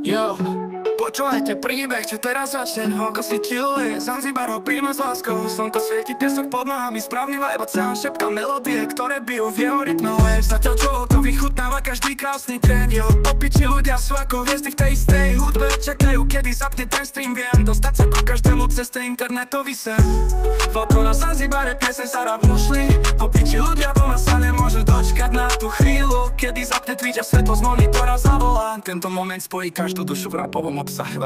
Yo, počúvajte príbeh, čo teraz začne. Oko si chilluje, Zanzibar ho príjme s láskou. Slnko svieti, piesok pod nohami, správny vibe, oceán šepká melódie, ktoré bijú v jeho rytme. Zatiaľ čo to vychutnáva každý krásny deň. Yo, popiči ľudia sú ako hviezdy v tej istej hudbe. Čakajú, kedy zapne ten stream, viem dostať sa ku každému cez ten internetový sen. Voko na Zanzibare, piesne sa rap mušli. Popiči ľudia doma sa nemôžu dočkať na tú chvíľu, kedy zapne Twitch a svetlo z monitora zavolá. Tento moment spojí každú dušu v rapovom obsahu.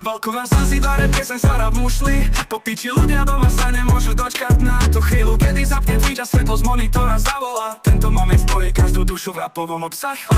Voko na Zanzibare, piesne sa rap mušli. Popiči ľudia doma sa nemôžu dočkať na tú chvíľu, kedy zapne Twitch a svetlo z monitora zavolá. Tento moment spojí každú dušu v rapovom obsahu.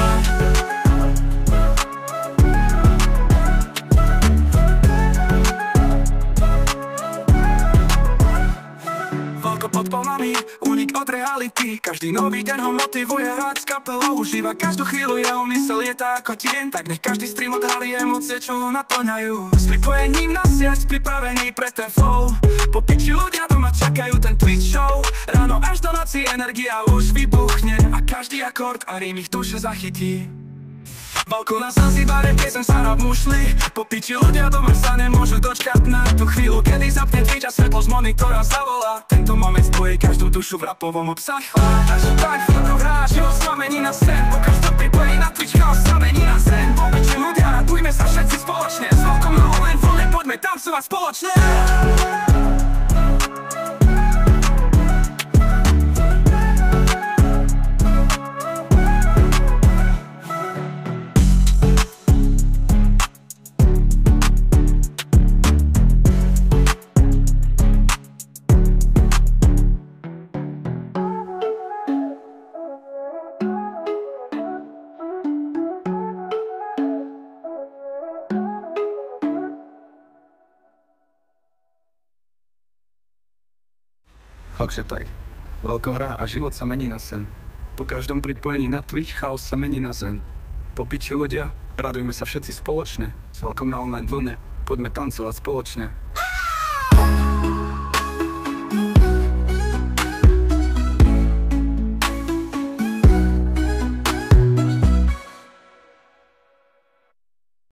Pod polami, únik od reality. Každý nový deň ho motivuje hrať s kapelou. Užíva každú chvíľu, jeho mysel je tá ako tieň. Tak nech každý stream odhalí emócie, čo ho naplňajú. S pripojením na sieť, pripravení pre ten flow. Po piči ľudia doma čakajú ten Twitch show. Ráno až do noci energia už vybuchne a každý akord a rým ich duše zachytí. Voko na Zanzibare, piesem sa rap mušli. Po piči ľudia doma sa nemôžu dočkať na tú chvíľu, kedy zapne Twitch a svetlo z monitora zavolá. Tento moment spojí každú dušu v rapovom obsahu. Takže tak Voko hrá, život znamení na sen. Po každom pripojí na Twitch, chaos znamení na sen. Po piči ľudia, radujme sa všetci spoločne. S Vokom na len voľne, poďme tancovať spoločne. Takže tak, Voko hrá a život sa mení na sen. Po každom pripojení na Twitch, chaos sa mení na zen. Po piči ľudia, radujme sa všetci spoločne. S Vokom na online vlne, poďme tancovať spoločne.